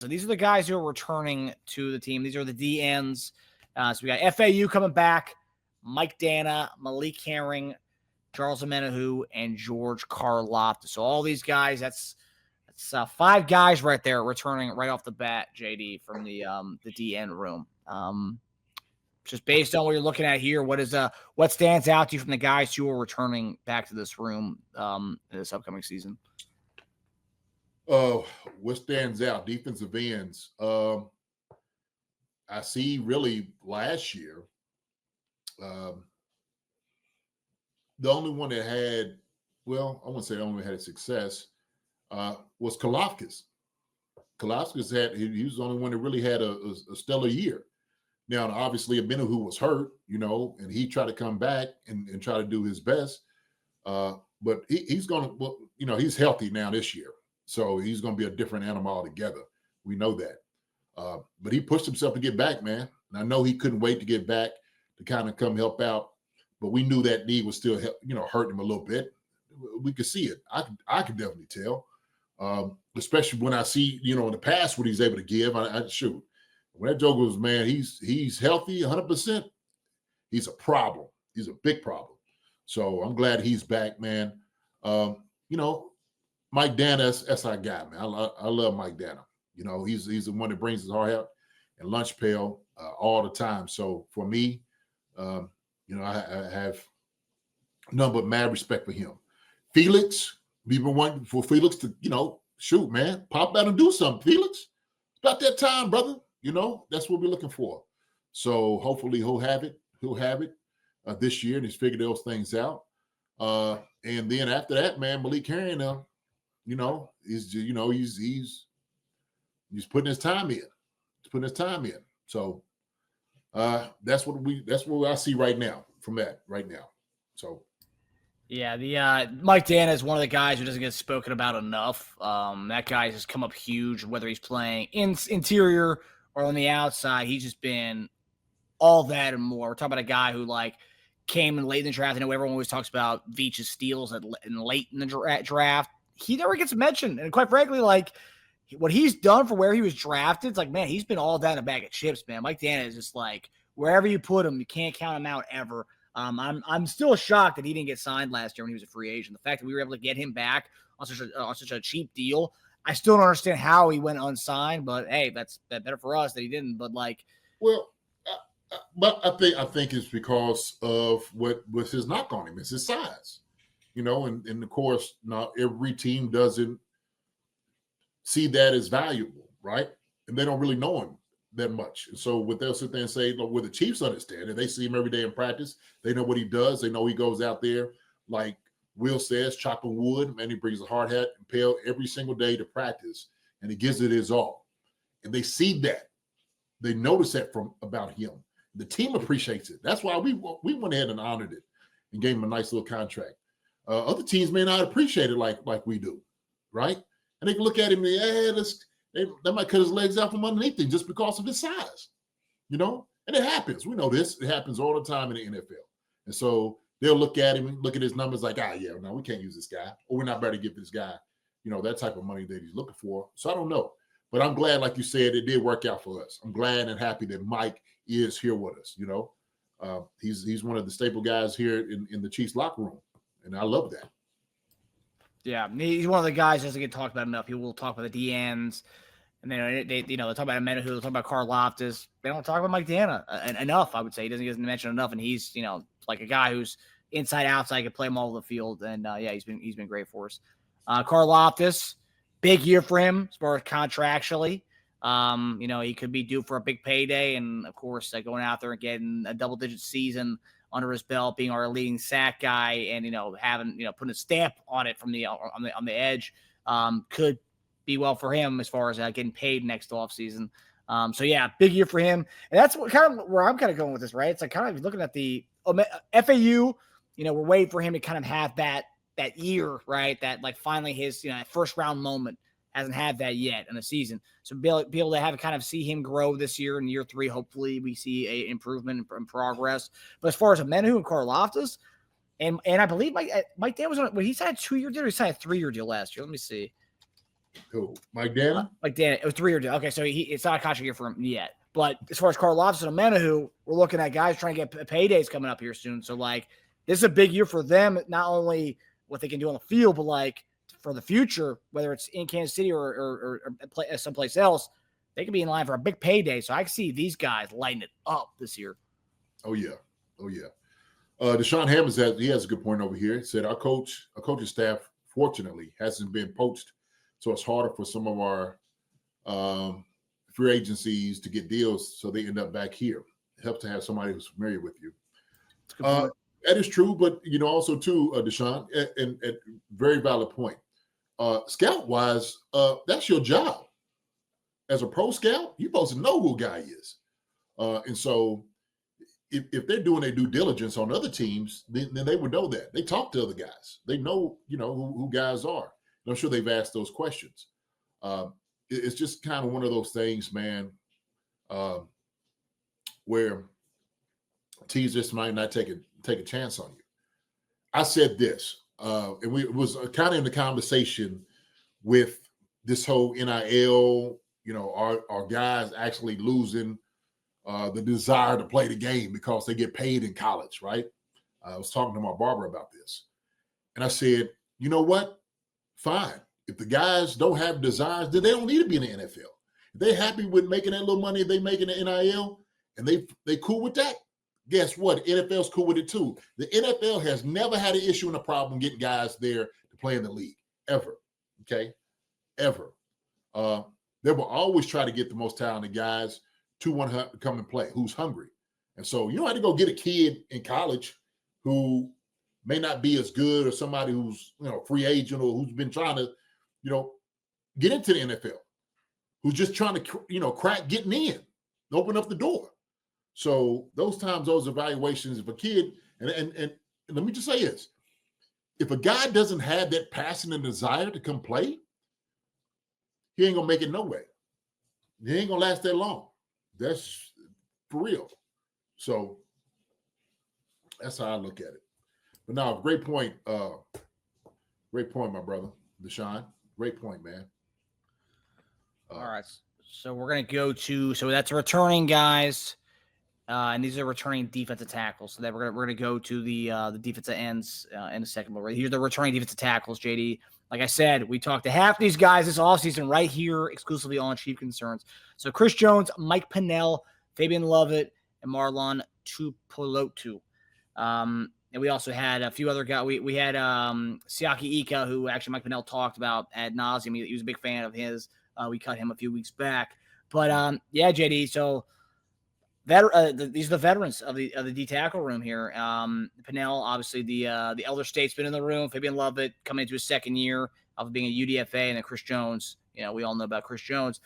So these are the guys who are returning to the team. These are the DNs. So we got FAU coming back, Mike Danna, Malik Herring, Charles Omenihu, and George Karloftis. So all these guys, that's 5 guys right there returning right off the bat, JD, from the DN room. Just based on what you're looking at here, what stands out to you from the guys who are returning back to this room this upcoming season? What stands out? Defensive ends. I see really last year, the only one that had, well, I wouldn't say the only one that had success, was Karloftis. Karloftis he was the only one that really had a stellar year. Now, obviously, Omenihu was hurt, and he tried to come back and try to do his best. But he's going to, he's healthy now this year. So he's going to be a different animal altogether. We know that. But he pushed himself to get back, man. And I know he couldn't wait to get back to kind of come help out. But we knew that knee was still, hurting him a little bit. We could see it. I could definitely tell. Especially when I see, in the past what he's able to give. I shoot. When that Joker was, man, he's healthy 100%. He's a problem. He's a big problem. So I'm glad he's back, man. Mike Danna, that's our guy, man. I love Mike Danna. He's the one that brings his heart out and lunch pail all the time. So for me, I have none but mad respect for him. Felix, we've been wanting for Felix to, shoot, man, pop out and do something. Felix, it's about that time, brother. That's what we're looking for. So hopefully he'll have it. This year, and he's figured those things out. And then after that, man, Malik Herring, he's putting his time in. He's putting his time in. So that's what I see right now from that right now. So. Yeah, the Mike Danna is one of the guys who doesn't get spoken about enough. That guy has come up huge, whether he's playing interior or on the outside. He's just been all that and more. We're talking about a guy who came in late in the draft. I know everyone always talks about Veach's steals late in the draft. He never gets mentioned, and quite frankly, what he's done for where he was drafted, it's man, he's been all down a bag of chips, man. Mike Danna is just wherever you put him, you can't count him out ever. I'm still shocked that he didn't get signed last year when he was a free agent. The fact that we were able to get him back on such a cheap deal, I still don't understand how he went unsigned. But hey, that's better for us that he didn't. But but I think it's because of what was his knock on him. It's his size, and of course, not every team doesn't see that as valuable, right? And they don't really know him that much. And so what they'll sit there and say, the Chiefs understand it. They see him every day in practice. They know what he does. They know he goes out there, like Will says, chopping wood, and he brings a hard hat and pail every single day to practice, and he gives it his all. And they see that. They notice that about him. The team appreciates it. That's why we went ahead and honored it and gave him a nice little contract. Other teams may not appreciate it like we do, right? And they can look at him and they might cut his legs out from underneath him just because of his size, And it happens. We know this. It happens all the time in the NFL. And so they'll look at him and look at his numbers we can't use this guy, or we're not better to give this guy, that type of money that he's looking for. So I don't know. But I'm glad, like you said, it did work out for us. I'm glad and happy that Mike is here with us. He's one of the staple guys here in the Chiefs locker room, and I love that. Yeah, he's one of the guys that doesn't get talked about enough. He will talk about the DNs, and then they talk about Omenihu, they talk about Karloftis. They don't talk about Mike Danna enough. I would say he doesn't mention enough, and he's a guy who's inside outside, can play him all over the field, and he's been great for us. Karloftis, big year for him as far as contractually. He could be due for a big payday, and of course, going out there and getting a double-digit season under his belt, being our leading sack guy, and having putting a stamp on it from on the edge, could be well for him as far as getting paid next offseason. So yeah, big year for him, and that's where I'm kind of going with this, right? It's kind of looking at the FAU. We're waiting for him to kind of have that year, right? That finally his first round moment. Hasn't had that yet in the season. So be able to kind of see him grow this year in year 3. Hopefully we see a improvement and progress. But as far as Omenihu and Karloftis, and I believe Mike Danna was on, he signed a 2-year deal or he signed a 3-year deal last year. Let me see. Who? Mike Danna? Like Dan, it was 3-year deal. Okay, so it's not a contract year for him yet. But as far as Carl Loftus and Omenihu, we're looking at guys trying to get paydays coming up here soon. So like this is a big year for them, not only what they can do on the field, but like for the future, whether it's in Kansas City or someplace else, they could be in line for a big payday. So I can see these guys lighting it up this year. Oh yeah. Deshaun Hammond says he has a good point over here. He said our coaching staff, fortunately, hasn't been poached, so it's harder for some of our free agencies to get deals, so they end up back here. It helps to have somebody who's familiar with you. That is true, but also too, Deshaun, and very valid point. Scout wise, that's your job as a pro scout. You're supposed to know who a guy is, and so if they're doing their due diligence on other teams, then they would know that. They talk to other guys. They know who guys are. And I'm sure they've asked those questions. It's just kind of one of those things, man, where teams just might not take a chance on you. I said this, and it was kind of in the conversation with this whole NIL, are guys actually losing the desire to play the game because they get paid in college, right? I was talking to my barber about this. And I said, you know what? Fine. If the guys don't have desires, then they don't need to be in the NFL. If they're happy with making that little money they make in the NIL, and they cool with that, guess what? The NFL's cool with it too. The NFL has never had an issue and a problem getting guys there to play in the league, ever, okay? Ever. They will always try to get the most talented guys to want to come and play, who's hungry. And so you don't have to go get a kid in college who may not be as good, or somebody who's free agent, or who's been trying to get into the NFL, who's just trying to crack getting in, open up the door. So those times, those evaluations, if a kid, and let me just say this, if a guy doesn't have that passion and desire to come play, he ain't gonna make it no way. He ain't gonna last that long. That's for real. So that's how I look at it. But now, great point, my brother, Deshaun. Great point, man. All right. So we're going to go to, so that's returning guys. And these are returning defensive tackles. So that we're gonna go to the defensive ends in a second. But here's the returning defensive tackles, JD. Like I said, we talked to half these guys this offseason right here exclusively on Chief Concerns. So Chris Jones, Mike Pennell, Fabien Lovett, and Marlon Tuipulotu. And we also had a few other guys. We had Siaki Ika, who actually Mike Pennell talked about ad nauseum. He was a big fan of his. We cut him a few weeks back. But yeah, JD, so these are the veterans of the D tackle room here. Pennell, obviously the elder statesman in the room. Fabien Lovett coming into his second year of being a UDFA, and then Chris Jones. We all know about Chris Jones.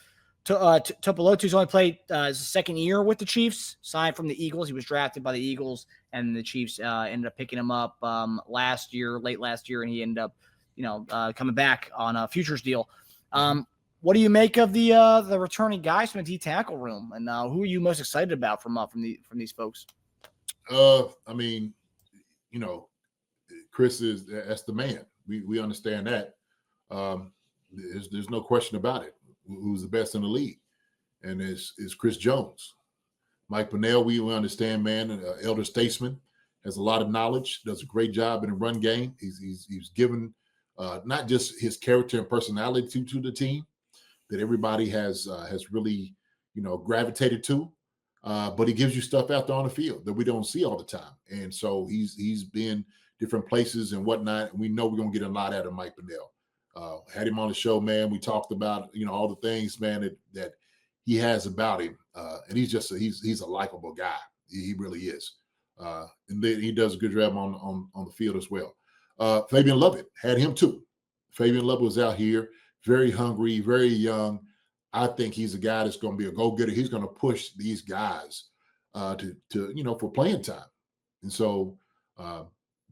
Tuipulotu's only played his second year with the Chiefs. Signed from the Eagles. He was drafted by the Eagles, and the Chiefs ended up picking him up late last year, and he ended up coming back on a futures deal. What do you make of the returning guys from the D tackle room, and who are you most excited about from these folks? I mean, Chris that's the man. We understand that. There's no question about it. Who's the best in the league, and is Chris Jones. Mike Pennell, we understand, man, elder statesman, has a lot of knowledge, does a great job in the run game. He's given not just his character and personality to the team that everybody has really gravitated to, but he gives you stuff out there on the field that we don't see all the time. And so he's been different places and whatnot. And we know we're gonna get a lot out of Mike Pennell. Had him on the show, man. We talked about all the things, man, that he has about him, and he's a likable guy. He really is, and then he does a good job on the field as well. Fabien Lovett, had him too. Fabien Lovett was out here, very hungry, very young. I think he's a guy that's going to be a go-getter. He's going to push these guys to for playing time, and so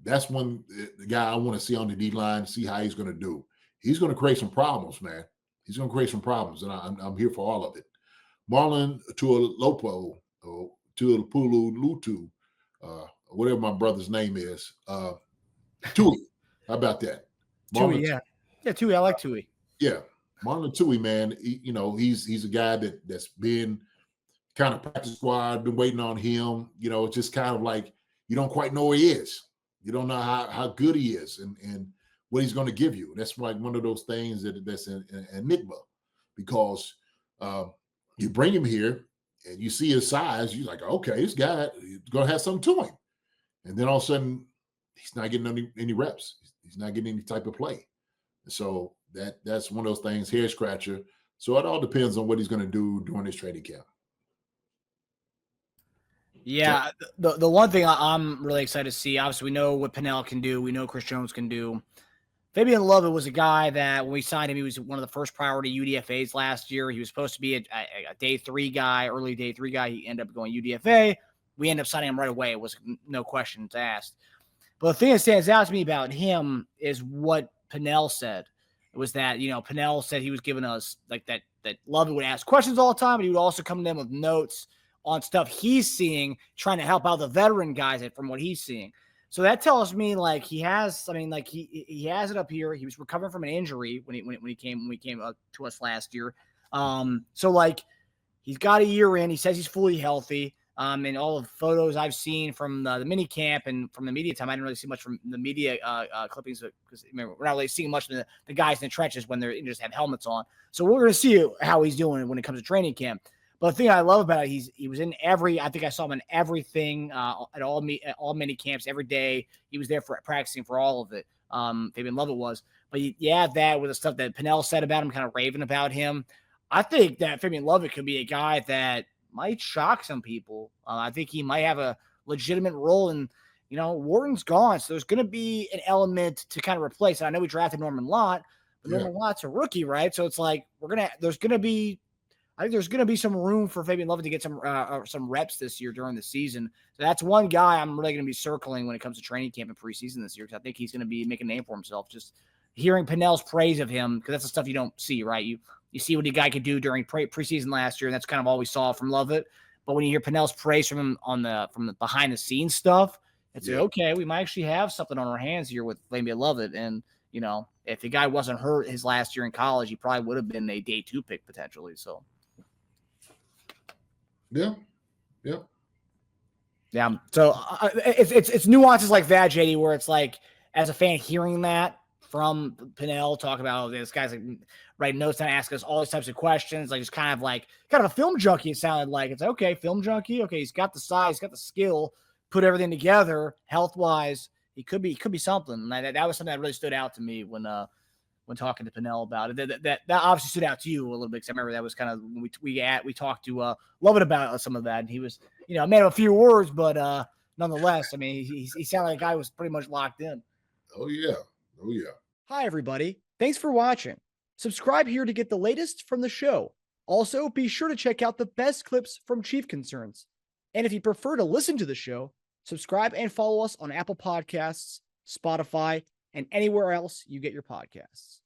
that's one the guy I want to see on the D line, see how he's going to do. He's going to create some problems, man. He's going to create some problems, and I'm here for all of it. Marlon Tuipulotu, whatever my brother's name is. Tui, how about that? Tui, yeah. Yeah, Tui, I like Tui. Yeah. Marlon Tui, man, he's a guy that's been kind of practice squad, been waiting on him. It's just kind of like you don't quite know where he is. You don't know how good he is and what he's going to give you. That's like one of those things that's an enigma, because you bring him here and you see his size, you're like, okay, this guy is going to have something to him. And then all of a sudden, he's not getting any reps. He's not getting any type of play. So that's one of those things, hair scratcher. So it all depends on what he's going to do during this training camp. Yeah, the one thing I'm really excited to see, obviously we know what Pennell can do. We know Chris Jones can do. Fabien Lovett was a guy that when we signed him, he was one of the first priority UDFAs last year. He was supposed to be a day 3 guy, early day 3 guy. He ended up going UDFA. We ended up signing him right away. It was no questions asked. But the thing that stands out to me about him is what Pennell said. It was that, Pennell said he was giving us like that Lovett would ask questions all the time, but he would also come to them with notes on stuff he's seeing, trying to help out the veteran guys from what he's seeing. So that tells me like he has it up here. He was recovering from an injury when he came up to us last year. So like he's got a year in. He says he's fully healthy. And all the photos I've seen from the mini camp and from the media time, I didn't really see much from the media clippings because we're not really seeing much of the guys in the trenches when they just have helmets on. So we're going to see how he's doing when it comes to training camp. But the thing I love about it, he was in I think I saw him in everything at all mini camps every day. He was there for practicing for all of it. Fabien Lovett was. But yeah, that with the stuff that Pennell said about him, kind of raving about him. I think that Fabien Lovett could be a guy that might shock some people. I think he might have a legitimate role in, Wharton's gone. So there's going to be an element to kind of replace it. I know we drafted Norman-Lott, but Norman-Lott's a rookie, right? So it's like, there's going to be some room for Fabien Lovett to get some reps this year during the season. So that's one guy I'm really going to be circling when it comes to training camp and preseason this year, because I think he's going to be making a name for himself. Just hearing Pennell's praise of him, because that's the stuff you don't see, right? You see what the guy could do during preseason last year, and that's kind of all we saw from Lovett. But when you hear Pennell's praise from him from the behind the scenes stuff, it's like, okay, we might actually have something on our hands here with Fabien Lovett. And if the guy wasn't hurt his last year in college, he probably would have been a day 2 pick potentially. So. Yeah. So it's nuances like that, JD, where it's like, as a fan hearing that from Pennell talk about this guy's like writing notes and ask us all these types of questions, like it's kind of a film junkie. It sounded like it's okay, film junkie. Okay, he's got the size, he's got the skill, put everything together health wise. He could be something. And that was something that really stood out to me when talking to Pennell about it. That obviously stood out to you a little bit, because I remember that was kind of when we talked to Lovett about some of that, and he was man of a few words, but nonetheless, I mean, he sounded like a guy who was pretty much locked in. Oh yeah. Hi everybody, thanks for watching. Subscribe here to get the latest from the show. Also, be sure to check out the best clips from Chief Concerns. And if you prefer to listen to the show, subscribe and follow us on Apple Podcasts, Spotify, and anywhere else you get your podcasts.